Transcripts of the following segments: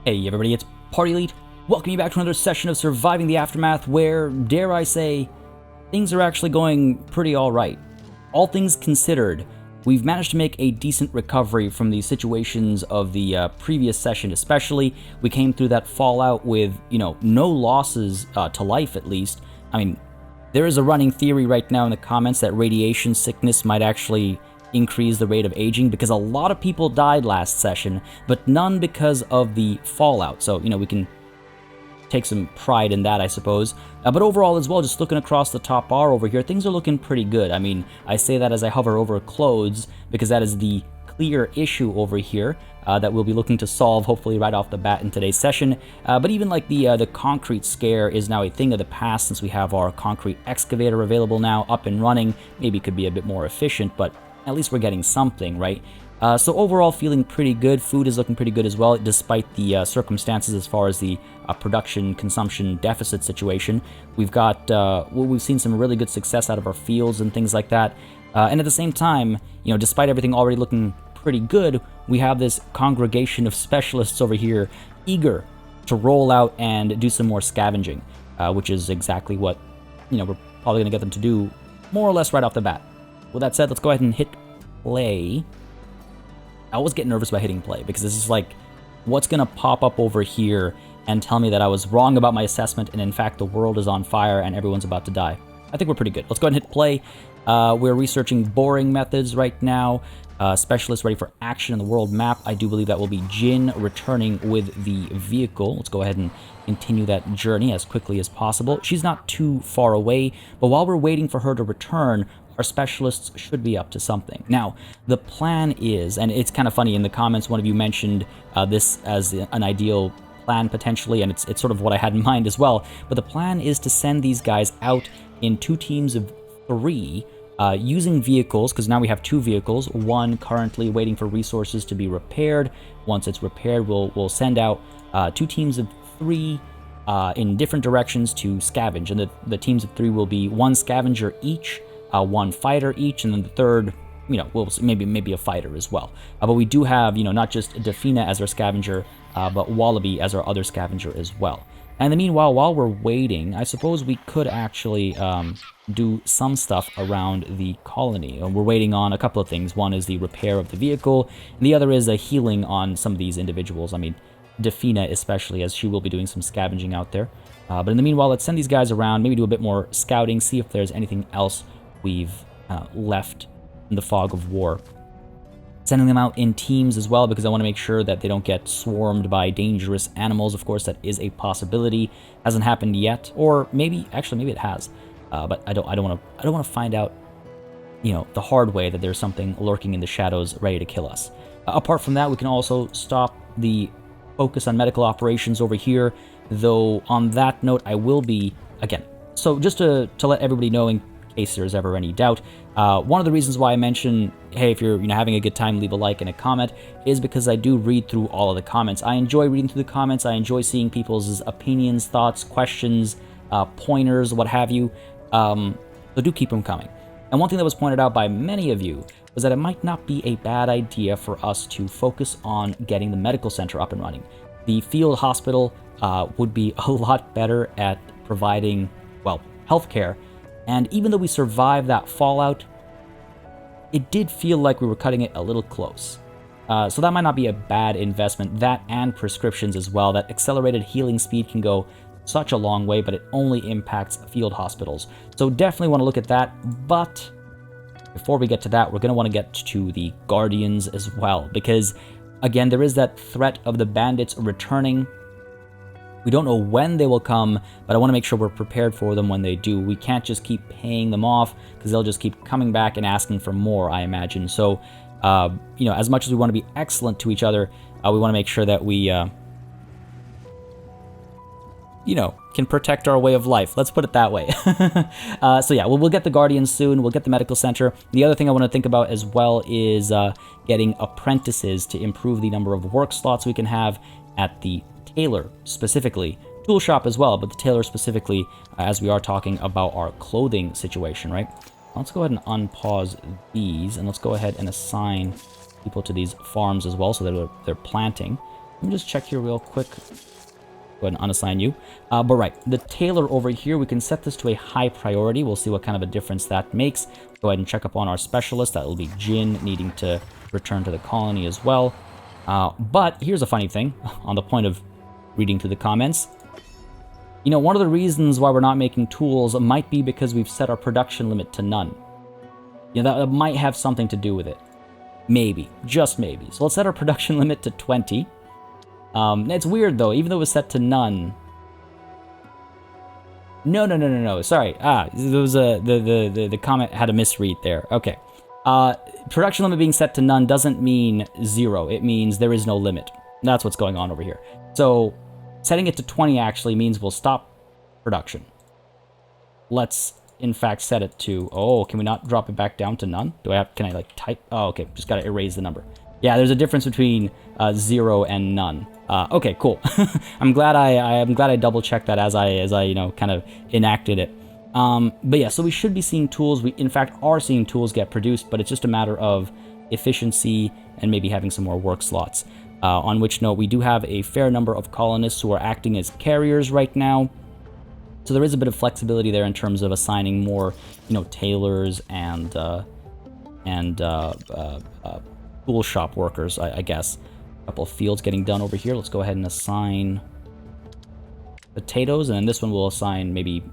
Hey everybody, it's Party Elite. Welcome you back to another session of Surviving the Aftermath where, dare I say, things are actually going pretty alright. All things considered, we've managed to make a decent recovery from the situations of the previous session especially. We came through that fallout with, no losses to life at least. I mean, there is a running theory right now in the comments that radiation sickness might actually increase the rate of aging because a lot of people died last session, but none because of the fallout. So, we can take some pride in that, I suppose. But overall as well, just looking across the top bar over here, things are looking pretty good. I mean, I say that as I hover over clothes because that is the clear issue over here that we'll be looking to solve hopefully right off the bat in today's session. But even like the concrete scare is now a thing of the past since we have our concrete excavator available now up and running. Maybe it could be a bit more efficient, but at least we're getting something, right? So overall, feeling pretty good. Food is looking pretty good as well, despite the circumstances as far as the production consumption deficit situation. We've got, we've seen some really good success out of our fields and things like that. And at the same time, despite everything already looking pretty good, we have this congregation of specialists over here eager to roll out and do some more scavenging, which is exactly what, we're probably going to get them to do more or less right off the bat. With that said, let's go ahead and hit play. I always get nervous about hitting play because this is like, what's going to pop up over here and tell me that I was wrong about my assessment and in fact the world is on fire and everyone's about to die. I think we're pretty good. Let's go ahead and hit play. We're researching boring methods right now. Specialists ready for action in the world map. I do believe that will be Jin returning with the vehicle. Let's go ahead and continue that journey as quickly as possible. She's not too far away, but while we're waiting for her to return, our specialists should be up to something. Now, the plan is, and it's kind of funny, in the comments one of you mentioned this as an ideal plan potentially, and it's sort of what I had in mind as well, but the plan is to send these guys out in 2 teams of 3 using vehicles, because now we have 2 vehicles, one currently waiting for resources to be repaired. Once it's repaired, we'll send out 2 teams of 3 in different directions to scavenge, and the teams of 3 will be 1 scavenger each, 1 fighter each, and then the third, we'll maybe a fighter as well. But we do have, not just Defina as our scavenger, but Wallaby as our other scavenger as well. And in the meanwhile, while we're waiting, I suppose we could actually do some stuff around the colony. And we're waiting on a couple of things. One is the repair of the vehicle, and the other is a healing on some of these individuals. I mean, Defina especially, as she will be doing some scavenging out there. But in the meanwhile, let's send these guys around, maybe do a bit more scouting, see if there's anything else we've left in the fog of war. Sending them out in teams as well because I want to make sure that they don't get swarmed by dangerous animals. Of course, that is a possibility. Hasn't happened yet, or maybe it has. But I don't want to find out, the hard way that there's something lurking in the shadows ready to kill us. Apart from that, we can also stop the focus on medical operations over here. Though on that note, I will be again. So just to let everybody know in case there's ever any doubt, one of the reasons why I mention, hey, if you're having a good time, leave a like and a comment, is because I do read through all of the comments. I enjoy reading through the comments. I enjoy seeing people's opinions, thoughts, questions, pointers, what have you. So do keep them coming. And one thing that was pointed out by many of you was that it might not be a bad idea for us to focus on getting the medical center up and running. The field hospital would be a lot better at providing, well, healthcare. And even though we survived that fallout, it did feel like we were cutting it a little close. So that might not be a bad investment. That and prescriptions as well. That accelerated healing speed can go such a long way, but it only impacts field hospitals. So definitely want to look at that. But before we get to that, we're going to want to get to the Guardians as well. Because, again, there is that threat of the bandits returning. We don't know when they will come, but I want to make sure we're prepared for them when they do. We can't just keep paying them off because they'll just keep coming back and asking for more, I imagine. So, as much as we want to be excellent to each other, we want to make sure that we, can protect our way of life. Let's put it that way. So yeah, we'll get the Guardians soon. We'll get the medical center. The other thing I want to think about as well is getting apprentices to improve the number of work slots we can have at the tailor specifically, tool shop as well, but the tailor specifically, as we are talking about our clothing situation, right? Let's go ahead and unpause these, and let's go ahead and assign people to these farms as well so that they're planting. me just check here real quick. Go ahead and unassign you. But right, the tailor over here, we can set this to a high priority. We'll see what kind of a difference that makes. Go ahead and check up on our specialist. That will be Jin, needing to return to the colony as well. But here's a funny thing, on the point of reading through the comments. You know, one of the reasons why we're not making tools might be because we've set our production limit to none. You know, that might have something to do with it. Maybe. Just maybe. So let's set our production limit to 20. It's weird, though. Even though it was set to none... No. Sorry. There was the comment had a misread there. Okay. Production limit being set to none doesn't mean 0. It means there is no limit. That's what's going on over here. So, setting it to 20 actually means we'll stop production. Let's, in fact, set it to... Oh, can we not drop it back down to none? Can I, like, type? Oh, okay. Just gotta erase the number. Yeah, there's a difference between 0 and none. Okay, cool. I'm glad I double-checked that as I you know, kind of enacted it. But yeah, so we should be seeing tools. We, in fact, are seeing tools get produced, but it's just a matter of efficiency and maybe having some more work slots. On which note, we do have a fair number of colonists who are acting as carriers right now. So there is a bit of flexibility there in terms of assigning more, you know, tailors and tool shop workers, I guess. A couple of fields getting done over here. Let's go ahead and assign potatoes, and then this one will assign maybe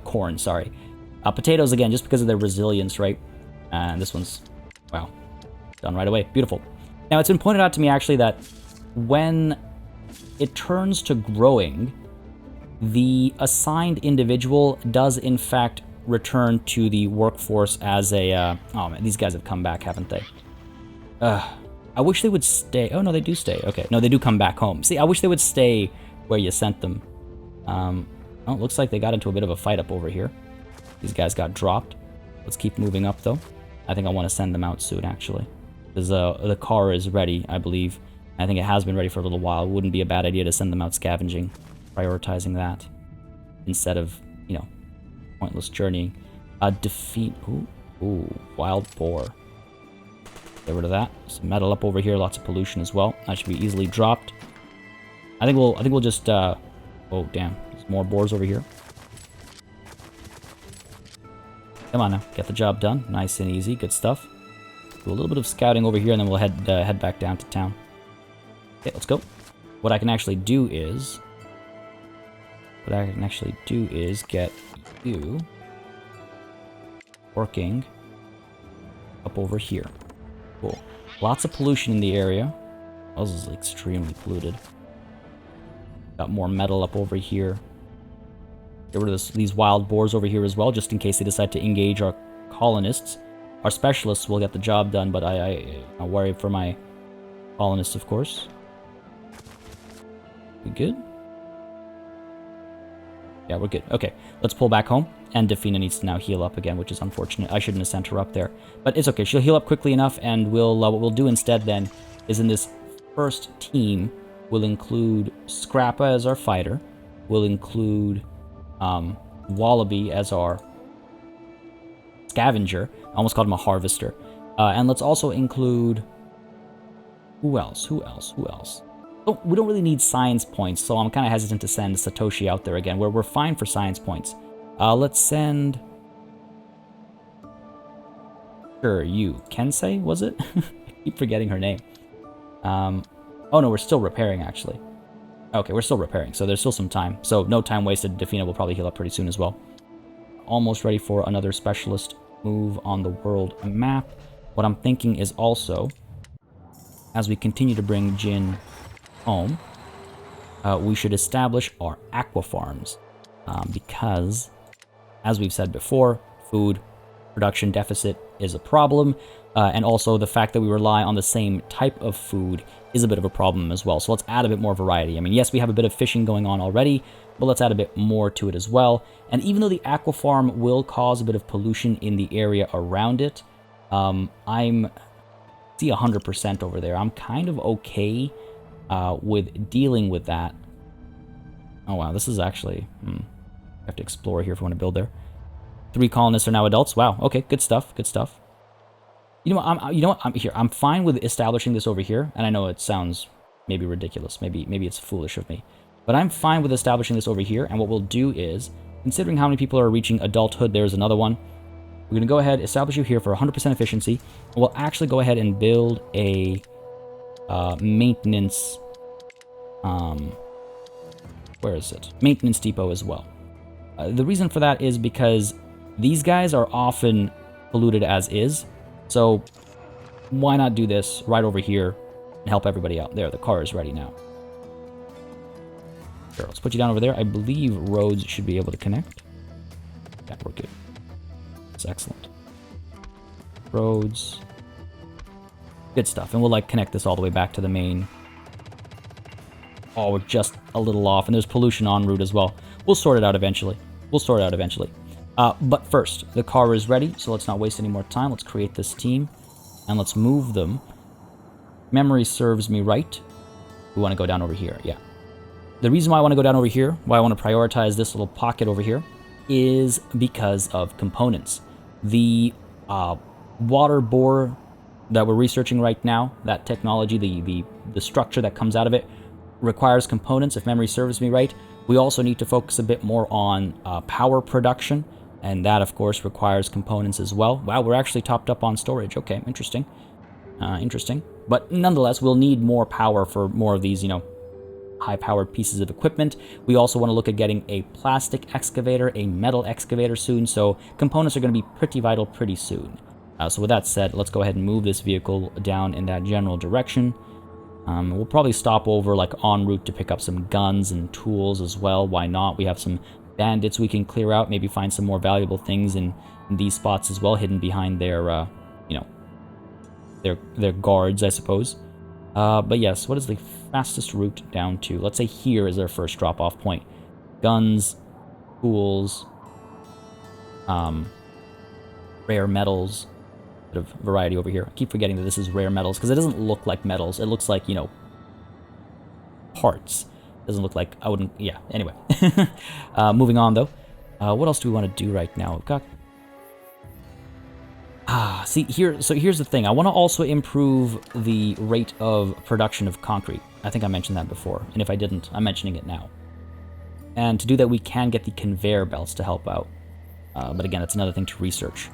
corn, sorry. Potatoes, again, just because of their resilience, right? And this one's, wow, done right away. Beautiful. Now, it's been pointed out to me, actually, that when it turns to growing, the assigned individual does, in fact, return to the workforce as a... oh, man, these guys have come back, haven't they? I wish they would stay. Oh, no, they do stay. Okay, no, they do come back home. See, I wish they would stay where you sent them. Oh, it looks like they got into a bit of a fight up over here. These guys got dropped. Let's keep moving up, though. I think I want to send them out soon, actually. Because the car is ready, I believe. I think it has been ready for a little while. It wouldn't be a bad idea to send them out scavenging, prioritizing that, instead of, you know, pointless journeying. Defeat... Ooh, wild boar. Get rid of that. Some metal up over here, lots of pollution as well. That should be easily dropped. I think we'll just oh damn, there's more boars over here. Come on now, get the job done. Nice and easy, good stuff. Do a little bit of scouting over here, and then we'll head back down to town. Okay, let's go. What I can actually do is get you working up over here. Cool. Lots of pollution in the area. Oh, this is extremely polluted. Got more metal up over here. Get rid of these wild boars over here as well, just in case they decide to engage our colonists. Our specialists will get the job done, but I worry for my colonists, of course. We good? Yeah, we're good. Okay, let's pull back home. And Defina needs to now heal up again, which is unfortunate. I shouldn't have sent her up there. But it's okay. She'll heal up quickly enough, and what we'll do instead then is in this first team, we'll include Scrappa as our fighter. We'll include Wallaby as our scavenger. I almost called him a harvester. And let's also include... Who else? Oh, we don't really need science points, so I'm kind of hesitant to send Satoshi out there again. We're fine for science points. Let's send... Sure, you. Kensei, was it? I keep forgetting her name. Oh no, we're still repairing, actually. Okay, we're still repairing, so there's still some time. So no time wasted. Defina will probably heal up pretty soon as well. Almost ready for another specialist move on the world map. What I'm thinking is also, as we continue to bring Jin home, we should establish our aqua farms. Because, as we've said before, food production deficit is a problem, and also the fact that we rely on the same type of food is a bit of a problem as well. So let's add a bit more variety. I mean, yes, we have a bit of fishing going on already, but let's add a bit more to it as well. And even though the aqua farm will cause a bit of pollution in the area around it, I'm see 100% over there. I'm kind of okay with dealing with that. Oh wow, this is actually... I have to explore here if we want to build there. 3 colonists are now adults. Wow. Okay. Good stuff. Good stuff. You know what? I'm fine with establishing this over here. And I know it sounds maybe ridiculous. Maybe it's foolish of me. But I'm fine with establishing this over here, and what we'll do is, considering how many people are reaching adulthood, there's another one. We're going to go ahead, establish you here for 100% efficiency, and we'll actually go ahead and build a maintenance, where is it? Maintenance depot as well. The reason for that is because these guys are often polluted as is, so why not do this right over here and help everybody out? There, the car is ready now. Sure, let's put you down over there. I believe roads should be able to connect. Yeah, we're good. That's excellent. Roads. Good stuff. And we'll, like, connect this all the way back to the main. Oh, we're just a little off. And there's pollution en route as well. We'll sort it out eventually. But first, the car is ready, so let's not waste any more time. Let's create this team. And let's move them. Memory serves me right. We want to go down over here. Yeah. The reason why I want to go down over here, why I want to prioritize this little pocket over here, is because of components. The water bore that we're researching right now, that technology, the structure that comes out of it, requires components, if memory serves me right. We also need to focus a bit more on power production, and that, of course, requires components as well. Wow, we're actually topped up on storage. Okay, interesting. Interesting. But nonetheless, we'll need more power for more of these, you know, high-powered pieces of equipment. We also want to look at getting a plastic excavator, a metal excavator soon, so components are going to be pretty vital pretty soon. So with that said, let's go ahead and move this vehicle down in that general direction. We'll probably stop over, like, en route to pick up some guns and tools as well. Why not? We have some bandits we can clear out, maybe find some more valuable things in these spots as well, hidden behind their, you know, their guards, I suppose. But yes, what is the fastest route down to? Let's say here is our first drop-off point. Guns, tools, rare metals, bit of variety over here. I keep forgetting that this is rare metals because it doesn't look like metals. It looks like, you know, parts. It doesn't look like, I wouldn't, yeah, anyway. Moving on, though. What else do we want to do right now? We've got... see, here's the thing. I want to also improve the rate of production of concrete. I think I mentioned that before, and if I didn't, I'm mentioning it now. And to do that, we can get the conveyor belts to help out. But again, that's another thing to research.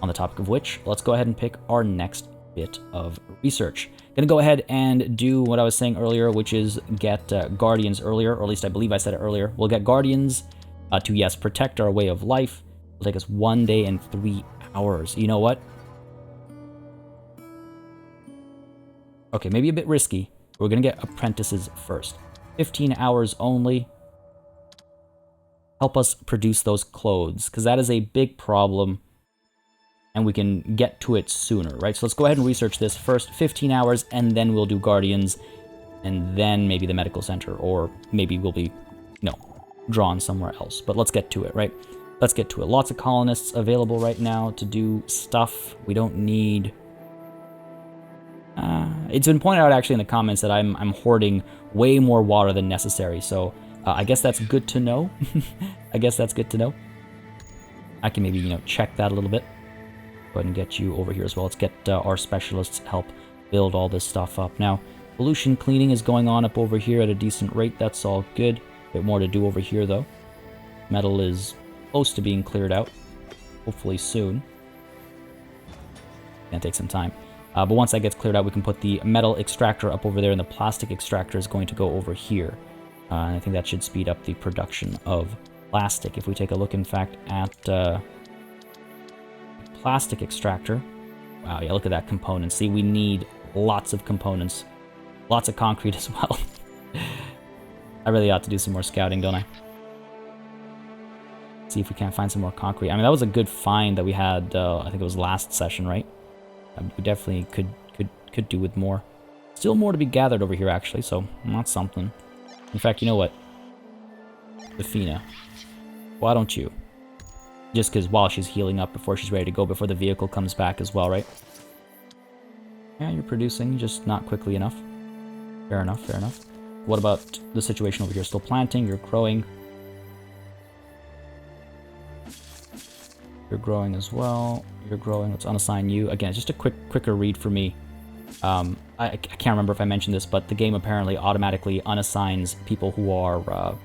On the topic of which, let's go ahead and pick our next bit of research. Gonna go ahead and do what I was saying earlier, which is get Guardians earlier, or at least I believe I said it earlier. We'll get Guardians to, yes, protect our way of life. It'll take us 1 day and 3 hours. You know what? Okay, maybe a bit risky. We're gonna get apprentices first. 15 hours only. Help us produce those clothes, because that is a big problem, and we can get to it sooner, right? So let's go ahead and research this first. 15 hours, and then we'll do Guardians, and then maybe the medical center, or maybe we'll be, no, drawn somewhere else. But let's get to it, right? Let's get to it. Lots of colonists available right now to do stuff. We don't need... it's been pointed out actually in the comments that I'm hoarding way more water than necessary, so I guess that's good to know. I guess that's good to know. I can maybe, you know, check that a little bit. Go ahead and get you over here as well. Let's get our specialists help build all this stuff up. Now, pollution cleaning is going on up over here at a decent rate. That's all good. A bit more to do over here, though. Metal is close to being cleared out. Hopefully soon. Gonna take some time. But once that gets cleared out, we can put the metal extractor up over there, and the plastic extractor is going to go over here. And I think that should speed up the production of plastic. If we take a look, in fact, at plastic extractor. Wow, yeah, look at that component. See, we need lots of components. Lots of concrete as well. I really ought to do some more scouting, don't I? See if we can't find some more concrete. I mean, that was a good find that we had, I think it was last session, right? We definitely could do with more. Still more to be gathered over here, actually, so that's something. In fact, you know what? Athena, why don't you? Just because while she's healing up before she's ready to go, before the vehicle comes back as well, right? Yeah, you're producing, just not quickly enough. Fair enough, fair enough. What about the situation over here? Still planting, you're growing. You're growing as well. You're growing. Let's unassign you. Again, just a quicker read for me. I can't remember if I mentioned this, but the game apparently automatically unassigns people who are,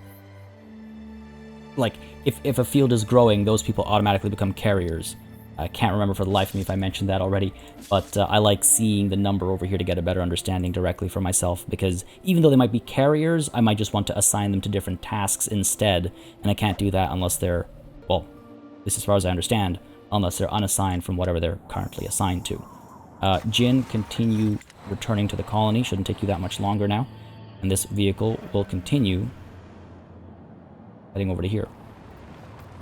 like, if a field is growing, those people automatically become carriers. I can't remember for the life of me if I mentioned that already, but I like seeing the number over here to get a better understanding directly for myself, because even though they might be carriers, I might just want to assign them to different tasks instead, and I can't do that unless they're, well, at least as far as I understand, unless they're unassigned from whatever they're currently assigned to. Jin, continue returning to the colony. Shouldn't take you that much longer now. And this vehicle will continue heading over to here.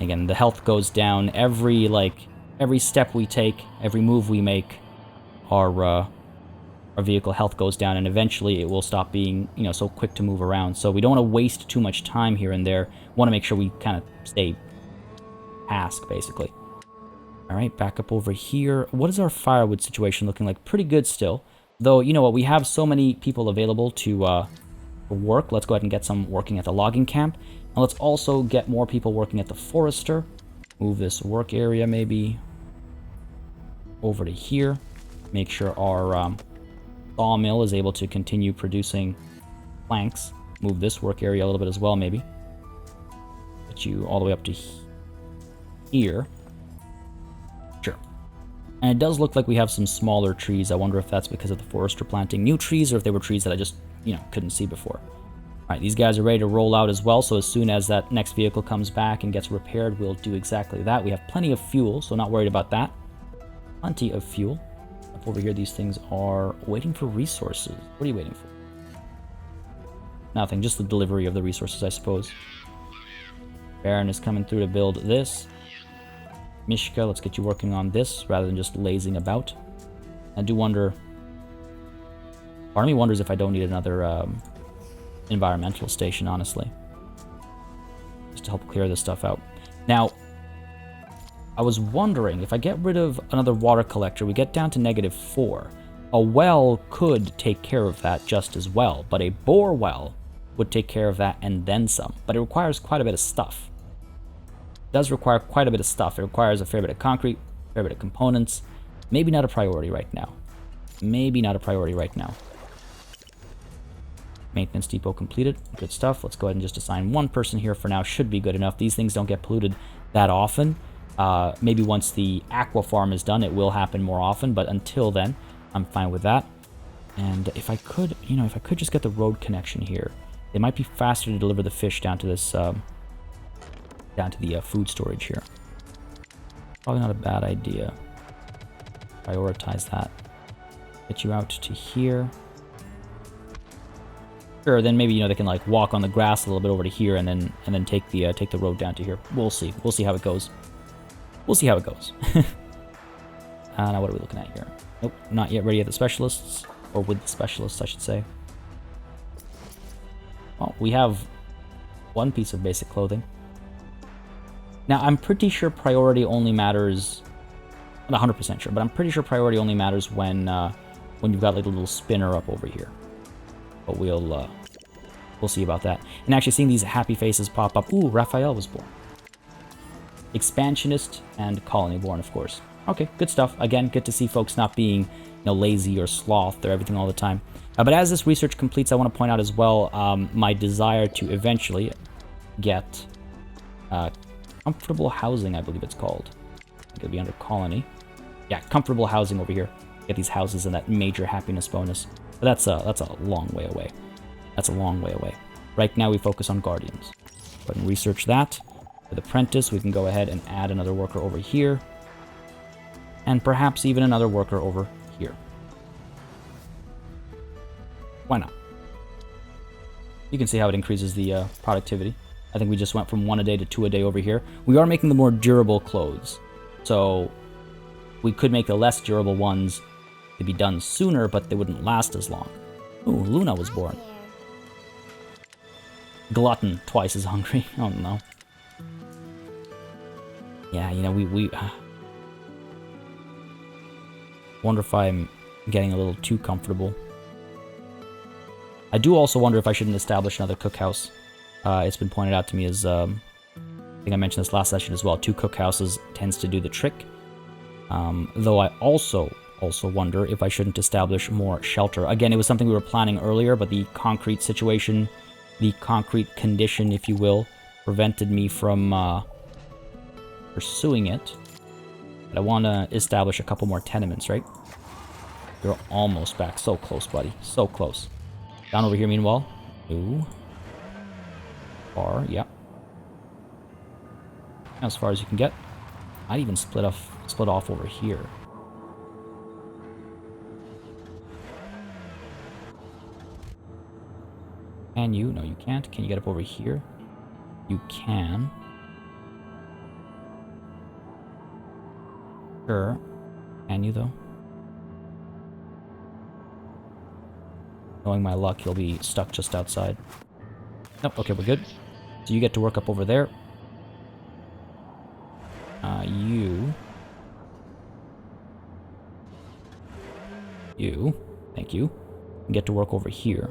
Again, the health goes down every step we take, every move we make, our vehicle health goes down, and eventually it will stop being, so quick to move around. So we don't want to waste too much time here and there. We want to make sure we kind of stay task, basically. All right, back up over here. What is our firewood situation looking like? Pretty good still. Though, you know what, we have so many people available to work. Let's go ahead and get some working at the logging camp. And let's also get more people working at the forester. Move this work area maybe over to here. Make sure our sawmill is able to continue producing planks. Move this work area a little bit as well, maybe. Get you all the way up to here. Sure. And it does look like we have some smaller trees. I wonder if that's because of the forester planting new trees, or if they were trees that I just, couldn't see before. All right, these guys are ready to roll out as well, so as soon as that next vehicle comes back and gets repaired, we'll do exactly that. We have plenty of fuel, so not worried about that. Plenty of fuel. Up over here, these things are waiting for resources. What are you waiting for? Nothing, just the delivery of the resources, I suppose. Baron is coming through to build this. Mishka, let's get you working on this rather than just lazing about. I do wonder... Part of me wonders if I don't need another environmental station, honestly. Just to help clear this stuff out. Now, I was wondering, if I get rid of another water collector, we get down to -4. A well could take care of that just as well, but a bore well would take care of that and then some. But it requires quite a bit of stuff. It does require quite a bit of stuff. It requires a fair bit of concrete, a fair bit of components. Maybe not a priority right now. Maybe not a priority right now. Maintenance depot completed. Good stuff. Let's go ahead and just assign one person here for now. Should be good enough. These things don't get polluted that often. Maybe once the aqua farm is done, it will happen more often. But until then, I'm fine with that. And if I could, if I could just get the road connection here, it might be faster to deliver the fish down to this, down to the food storage here. Probably not a bad idea. Prioritize that. Get you out to here. Sure, then maybe they can like walk on the grass a little bit over to here, and then take the road down to here. We'll see. We'll see how it goes. We'll see how it goes. Now what are we looking at here? Nope, not yet ready at the specialists, or with the specialists, I should say. Well, we have one piece of basic clothing. Now I'm pretty sure priority only matters. Not 100% sure, but I'm pretty sure priority only matters when you've got like a little spinner up over here. But we'll see about that. And actually seeing these happy faces pop up. Ooh, Raphael was born. Expansionist and colony born, of course. Okay, good stuff. Again, good to see folks not being lazy or slothed or everything all the time. But as this research completes, I want to point out as well my desire to eventually get comfortable housing, I believe it's called. It'll be under colony. Yeah, comfortable housing over here. Get these houses and that major happiness bonus. But that's a long way away. That's a long way away. Right now we focus on guardians. Go ahead and research that. With apprentice, we can go ahead and add another worker over here. And perhaps even another worker over here. Why not? You can see how it increases the productivity. I think we just went from 1 a day to 2 a day over here. We are making the more durable clothes. So we could make the less durable ones to be done sooner, but they wouldn't last as long. Ooh, Luna was born. Glutton, twice as hungry. Oh no. Yeah, we wonder if I'm getting a little too comfortable. I do also wonder if I shouldn't establish another cookhouse. It's been pointed out to me as, I think I mentioned this last session as well, 2 cookhouses tends to do the trick. Though I also Also wonder if I shouldn't establish more shelter. Again, it was something we were planning earlier, but the concrete situation, the concrete condition, if you will, prevented me from pursuing it. But I want to establish a couple more tenements, right? You're almost back. So close, buddy. So close. Down over here, meanwhile. Ooh. Far, yeah. As far as you can get. Might even split off over here. Can you? No, you can't. Can you get up over here? You can. Sure. Can you, though? Knowing my luck, he'll be stuck just outside. Nope, okay, we're good. So you get to work up over there. You. Thank you. And get to work over here.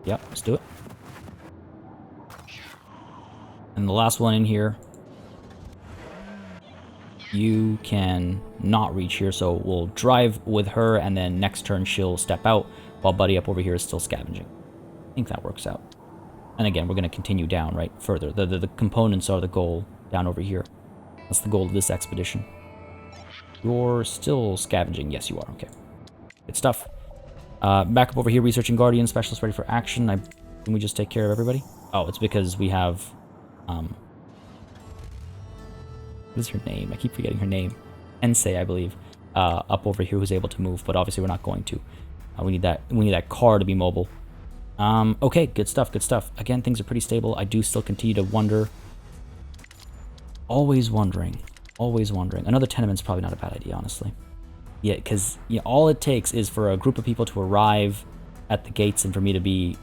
Yep, let's do it. And the last one in here. You can not reach here, so we'll drive with her, and then next turn she'll step out, while Buddy up over here is still scavenging. I think that works out. And again, we're going to continue down, right, further. The components are the goal down over here. That's the goal of this expedition. You're still scavenging. Yes, you are. Okay. Good stuff. Back up over here, researching Guardian, specialist ready for action. Can we just take care of everybody? Oh, it's because we have... what is her name? I keep forgetting her name. Ensei, I believe. Up over here who's able to move, but obviously we're not going to. We need that car to be mobile. Okay, good stuff, good stuff. Again, things are pretty stable. I do still continue to wonder. Always wondering. Always wondering. Another tenement's probably not a bad idea, honestly. Yeah, because all it takes is for a group of people to arrive at the gates and for me to be,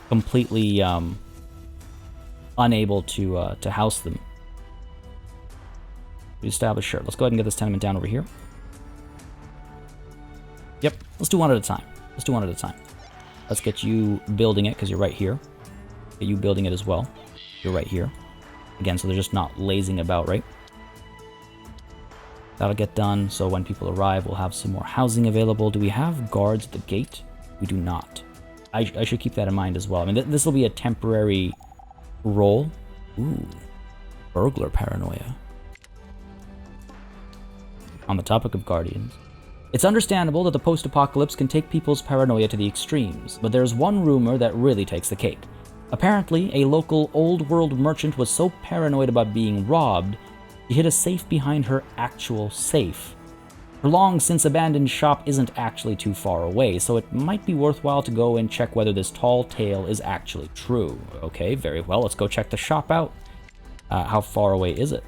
completely unable to house them. We establish, sure. Let's go ahead and get this tenement down over here. Yep, let's do one at a time. Let's do one at a time. Let's get you building it, because you're right here. Get you building it as well. You're right here. Again, so they're just not lazing about, right? That'll get done, so when people arrive, we'll have some more housing available. Do we have guards at the gate? We do not. I should keep that in mind as well. I mean, this will be a temporary role. Ooh. Burglar Paranoia. On the topic of Guardians. It's understandable that the post-apocalypse can take people's paranoia to the extremes, but there's one rumor that really takes the cake. Apparently, a local old-world merchant was so paranoid about being robbed, she hid a safe behind her actual safe. Her long-since-abandoned shop isn't actually too far away, so it might be worthwhile to go and check whether this tall tale is actually true. Okay, very well, let's go check the shop out. How far away is it?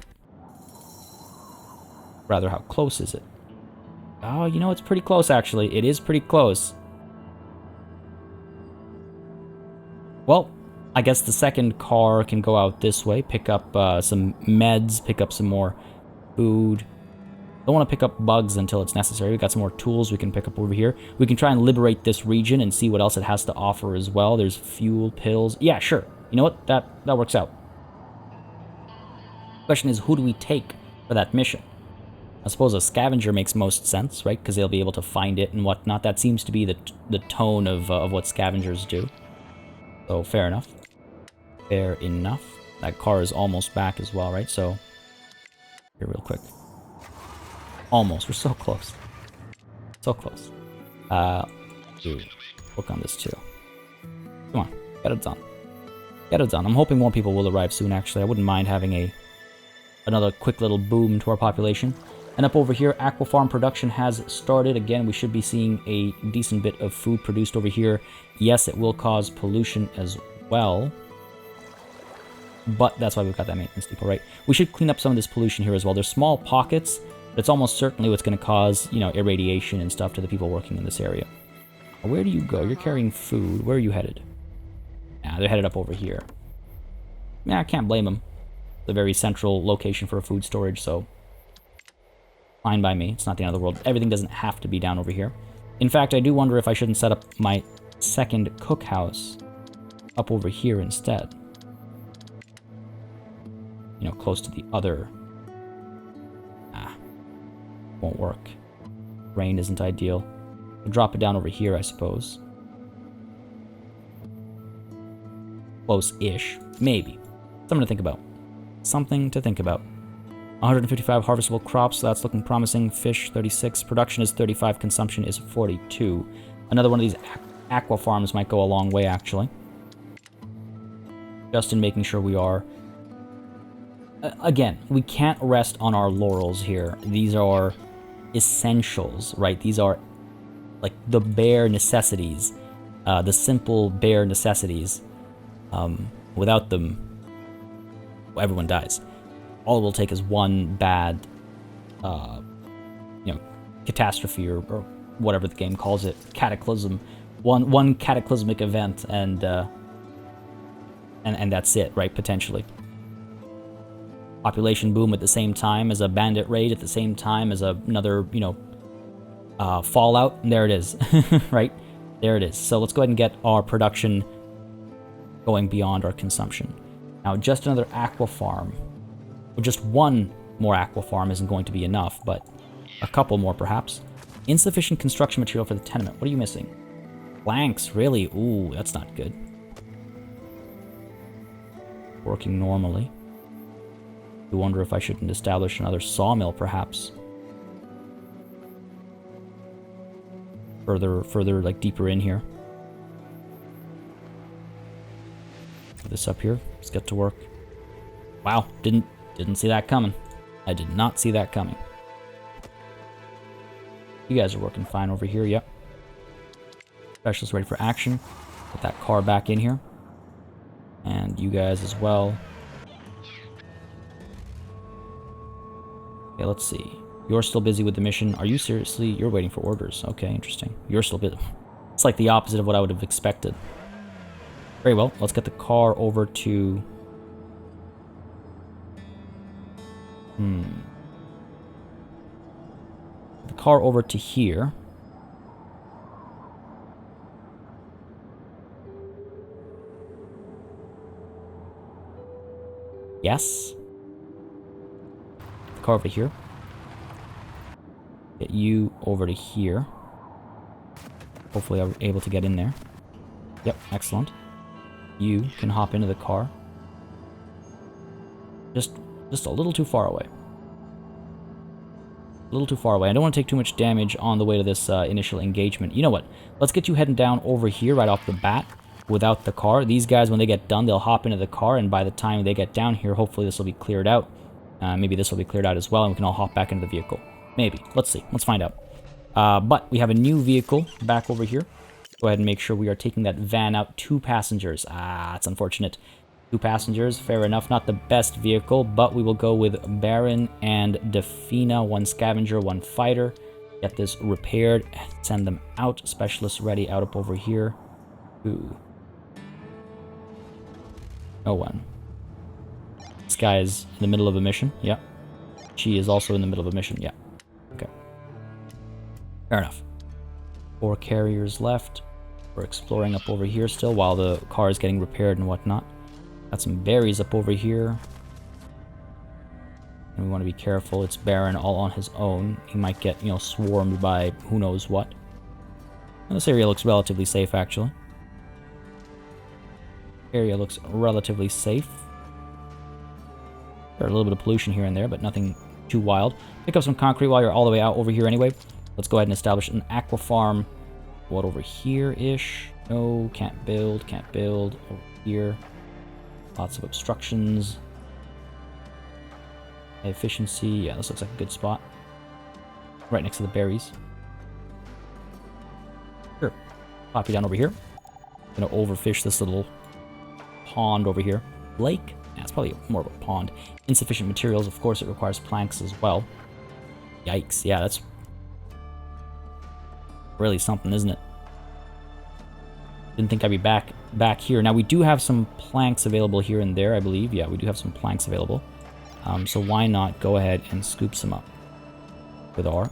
Rather, how close is it? Oh, it's pretty close, actually. It is pretty close. Well, I guess the second car can go out this way, pick up some meds, pick up some more food. Don't want to pick up bugs until it's necessary. We've got some more tools we can pick up over here. We can try and liberate this region and see what else it has to offer as well. There's fuel, pills. Yeah, sure. You know what? That works out. Question is, who do we take for that mission? I suppose a scavenger makes most sense, right? Because they'll be able to find it and whatnot. That seems to be the tone of what scavengers do. So, fair enough. Fair enough. That car is almost back as well, right? So, here real quick. Almost. We're so close. So close. Dude, work on this too. Come on. Get it done. Get it done. I'm hoping more people will arrive soon, actually. I wouldn't mind having another quick little boom to our population. And up over here, aqua farm production has started. Again, we should be seeing a decent bit of food produced over here. Yes, it will cause pollution as well. But that's why we've got that maintenance depot, right? We should clean up some of this pollution here as well. There's small pockets. That's almost certainly what's going to cause, irradiation and stuff to the people working in this area. Where do you go? You're carrying food. Where are you headed? Nah, they're headed up over here. Yeah, I can't blame them. It's a very central location for a food storage, so... fine by me. It's not the end of the world. Everything doesn't have to be down over here. In fact, I do wonder if I shouldn't set up my second cookhouse up over here instead. you know, close to the other. Won't work. Rain isn't ideal. We'll drop it down over here, I suppose. Close-ish. Maybe. Something to think about. Something to think about. 155 harvestable crops, so that's looking promising. Fish, 36. Production is 35. Consumption is 42. Another one of these aqua farms might go a long way, actually. Just in making sure we are... Again, we can't rest on our laurels here. These are essentials, right? These are like the bare necessities, the simple bare necessities. Without them, well, everyone dies. All it will take is one bad, you know, catastrophe or whatever the game calls it, cataclysm, one cataclysmic event, and that's it, right? Potentially. Population boom at the same time as a bandit raid, at the same time as another, you know, fallout. And there it is, right? There it is. So let's go ahead and get our production going beyond our consumption. Now, just another aqua farm. Well, just one more aqua farm isn't going to be enough, but a couple more perhaps. Insufficient construction material for the tenement. What are you missing? Planks, really? Ooh, that's not good. Working normally. I wonder if I shouldn't establish another sawmill, perhaps. Further, like deeper in here. Put this up here. Let's get to work. Wow, didn't see that coming. I did not see that coming. You guys are working fine over here. Yep. Specialist ready for action. Put that car back in here. And you guys as well. Okay, let's see. You're still busy with the mission. Are you seriously? You're waiting for orders. Okay, interesting. You're still busy. It's like the opposite of what I would have expected. Very well. Let's get the car over to... The car over to here. Yes. Car over here. Get you over to here. Hopefully I'm able to get in there. Yep, excellent. You can hop into the car. Just a little too far away. A little too far away. I don't want to take too much damage on the way to this initial engagement. You know what? Let's get you heading down over here right off the bat without the car. These guys, when they get done, they'll hop into the car, and by the time they get down here, hopefully this will be cleared out. Maybe this will be cleared out as well, and we can all hop back into the vehicle. Maybe. Let's see. Let's find out. But we have a new vehicle back over here. Go ahead and make sure we are taking that van out. 2 passengers. It's unfortunate. 2 passengers. Fair enough. Not the best vehicle, but we will go with Baron and Defina. 1 scavenger, 1 fighter. Get this repaired. Send them out. Specialists ready out up over here. Ooh. No one. This guy is in the middle of a mission. Yeah. She is also in the middle of a mission. Yeah. Okay. Fair enough. 4 carriers left. We're exploring up over here still while the car is getting repaired and whatnot. Got some berries up over here. And we want to be careful. It's Baron all on his own. He might get, you know, swarmed by who knows what. And this area looks relatively safe, actually. Area looks relatively safe. There's a little bit of pollution here and there, but nothing too wild. Pick up some concrete while you're all the way out over here anyway. Let's go ahead and establish an aqua farm. What, over here-ish? No, can't build. Over here. Lots of obstructions. Efficiency. Yeah, this looks like a good spot. Right next to the berries. Sure. Pop you down over here. Gonna overfish this little pond over here. Lake? Yeah, it's probably more of a pond. Insufficient materials. Of course, it requires planks as well. Yikes. Yeah, that's really something, isn't it? Didn't think I'd be back here. Now, we do have some planks available here and there, I believe. Yeah, we do have some planks available. So why not go ahead and scoop some up with our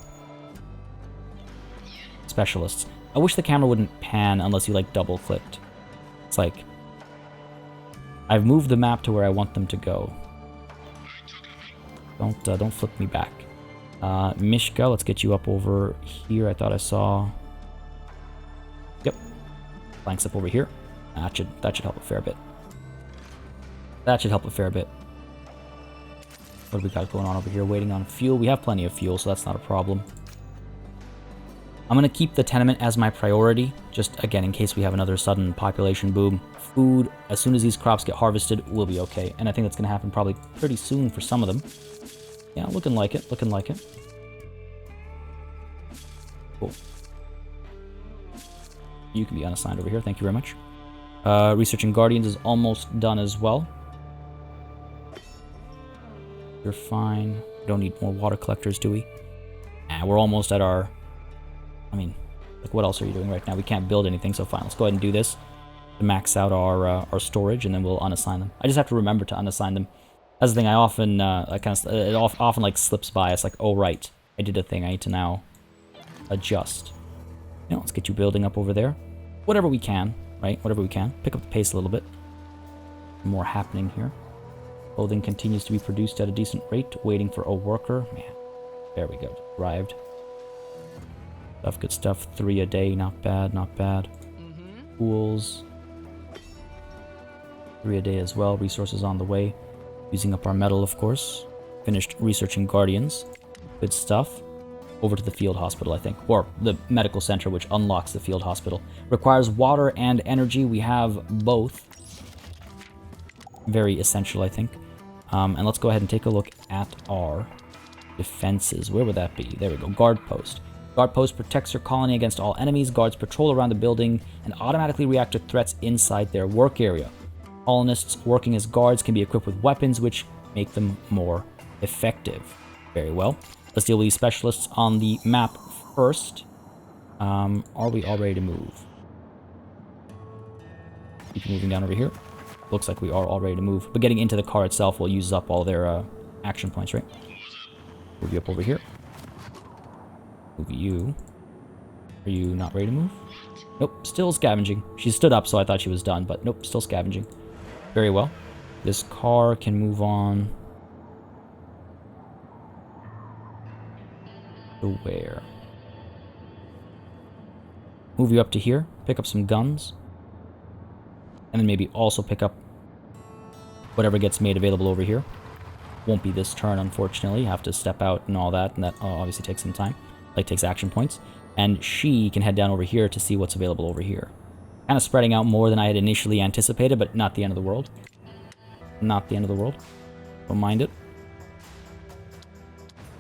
specialists. I wish the camera wouldn't pan unless you, like, double-clicked. It's like, I've moved the map to where I want them to go. Don't flip me back. Mishka, let's get you up over here. I thought I saw... Yep. Planks up over here. That should help a fair bit. That should help a fair bit. What do we got going on over here? Waiting on fuel. We have plenty of fuel, so that's not a problem. I'm going to keep the tenement as my priority, just again in case we have another sudden population boom. Food, as soon as these crops get harvested, will be okay. And I think that's going to happen probably pretty soon for some of them. Yeah, looking like it, looking like it. Cool. You can be unassigned over here, thank you very much. Researching Guardians is almost done as well. You're fine. We don't need more water collectors, do we? Nah, we're almost at our... I mean, like, what else are you doing right now? We can't build anything, so fine. Let's go ahead and do this to max out our storage, and then we'll unassign them. I just have to remember to unassign them. That's the thing. I often, often like slips by. It's like, oh right, I did a thing. I need to now adjust. You know, let's get you building up over there. Whatever we can, right? Whatever we can. Pick up the pace a little bit. More happening here. Clothing continues to be produced at a decent rate. Waiting for a worker. Man, there we go. Arrived. Stuff, good stuff. 3 a day, not bad, not bad. Pools. 3 a day as well. Resources on the way. Using up our metal, of course. Finished researching Guardians. Good stuff. Over to the field hospital, I think. Or the medical center, which unlocks the field hospital. Requires water and energy. We have both. Very essential, I think. And let's go ahead and take a look at our defenses. Where would that be? There we go. Guard post. Guard post protects your colony against all enemies. Guards patrol around the building and automatically react to threats inside their work area. Colonists working as guards can be equipped with weapons which make them more effective. Very well. Let's deal with these specialists on the map first. Are we all ready to move? Keep moving down over here. Looks like we are all ready to move. But getting into the car itself will use up all their action points, right? Move you up over here. Move you. Are you not ready to move? Nope, still scavenging. She stood up, so I thought she was done, but nope, still scavenging. Very well. This car can move on. To where? Move you up to here. Pick up some guns. And then maybe also pick up whatever gets made available over here. Won't be this turn, unfortunately. Have to step out and all that, and that obviously takes some time. Like, takes action points. And she can head down over here to see what's available over here. Kind of spreading out more than I had initially anticipated, but not the end of the world. Not the end of the world. Don't mind it.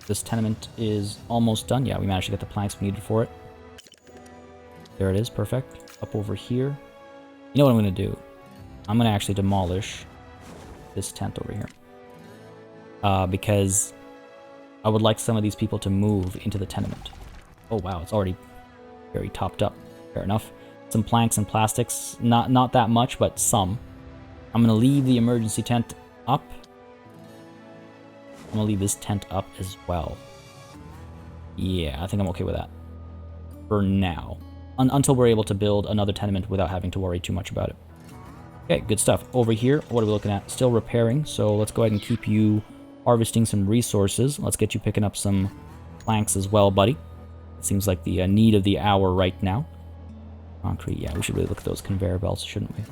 This tenement is almost done. Yeah, we managed to get the planks we needed for it. There it is, perfect. Up over here. You know what I'm going to do? I'm going to actually demolish this tent over here. Because I would like some of these people to move into the tenement. Oh wow, it's already very topped up. Fair enough. Some planks and plastics. Not that much, but some. I'm going to leave the emergency tent up. I'm going to leave this tent up as well. Yeah, I think I'm okay with that. For now. Until we're able to build another tenement without having to worry too much about it. Okay, good stuff. Over here, what are we looking at? Still repairing, so let's go ahead and keep you harvesting some resources. Let's get you picking up some planks as well, buddy. It seems like the need of the hour right now. Concrete, yeah, we should really look at those conveyor belts, shouldn't we?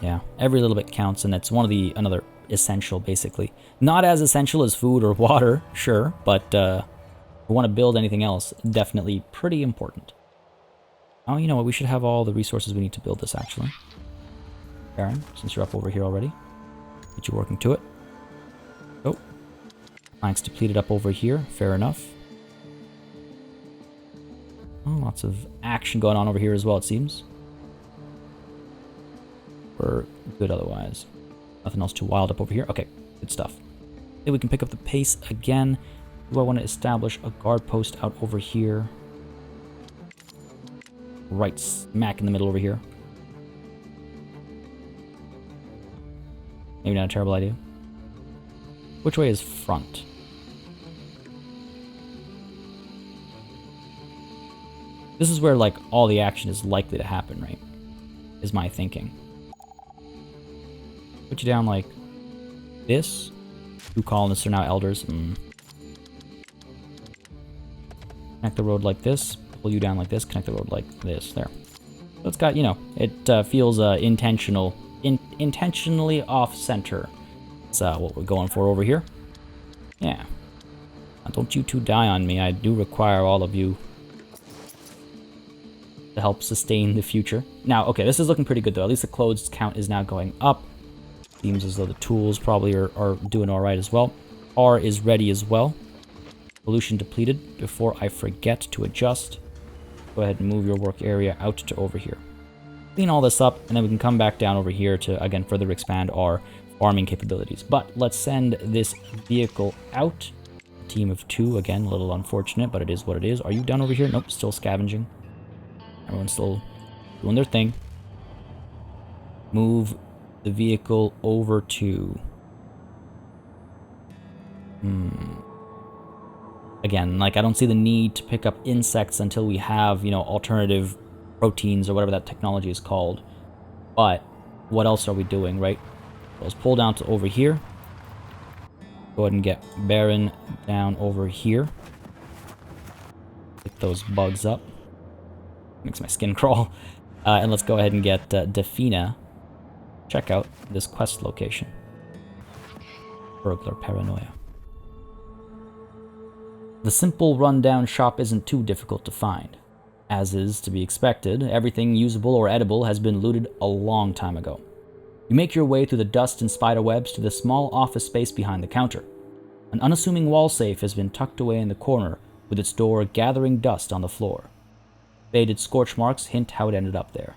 Yeah, every little bit counts, and it's one of the another essential, basically. Not as essential as food or water, sure, but if we want to build anything else, definitely pretty important. Oh, you know what? We should have all the resources we need to build this, actually. Baron, since you're up over here already. Get you working to it. Oh. Planks depleted up over here. Fair enough. Oh, lots of action going on over here as well, it seems. We're good otherwise. Nothing else too wild up over here. Okay, good stuff. Then we can pick up the pace again. Do I want to establish a guard post out over here? Right smack in the middle over here. Maybe not a terrible idea. Which way is front? This is where, like, all the action is likely to happen, right? Is my thinking. Put you down like this. 2 colonists are now elders. Connect the road like this. Pull you down like this. Connect the road like this. There. So it's got, you know, it feels intentionally off-center. That's what we're going for over here. Yeah. Now, don't you two die on me. I do require all of you to help sustain the future. Now, okay, this is looking pretty good, though. At least the clothes count is now going up. Seems as though the tools probably are doing all right as well. R is ready as well. Pollution depleted. Before I forget to adjust, go ahead and move your work area out to over here. Clean all this up, and then we can come back down over here to, again, further expand our farming capabilities. But let's send this vehicle out. A team of 2, again, a little unfortunate, but it is what it is. Are you done over here? Nope, still scavenging. Everyone's still doing their thing. Move the vehicle over to... Again, like, I don't see the need to pick up insects until we have, you know, alternative proteins or whatever that technology is called. But what else are we doing, right? So let's pull down to over here. Go ahead and get Baron down over here. Pick those bugs up. Makes my skin crawl. And let's go ahead and get Defina. Check out this quest location. Burglar Paranoia. The simple rundown shop isn't too difficult to find. As is to be expected, everything usable or edible has been looted a long time ago. You make your way through the dust and spider webs to the small office space behind the counter. An unassuming wall safe has been tucked away in the corner, with its door gathering dust on the floor. Faded scorch marks hint how it ended up there.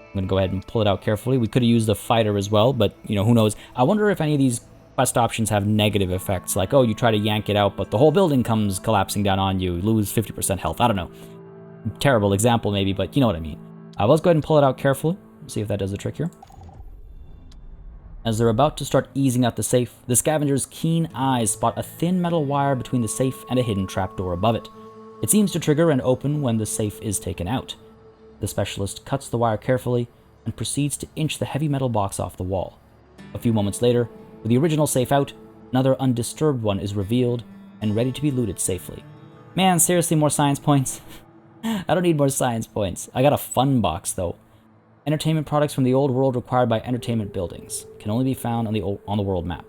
I'm going to go ahead and pull it out carefully. We could have used the fighter as well, but, you know, who knows. I wonder if any of these quest options have negative effects, like, oh, you try to yank it out, but the whole building comes collapsing down on you, lose 50% health. I don't know. Terrible example, maybe, but you know what I mean. Let's go ahead and pull it out carefully. See if that does the trick here. As they're about to start easing out the safe, the scavenger's keen eyes spot a thin metal wire between the safe and a hidden trapdoor above it. It seems to trigger and open when the safe is taken out. The specialist cuts the wire carefully and proceeds to inch the heavy metal box off the wall. A few moments later, with the original safe out, another undisturbed one is revealed and ready to be looted safely. Man, seriously, more science points? I don't need more science points. I got a fun box, though. Entertainment products from the old world required by entertainment buildings. Can only be found on the world map.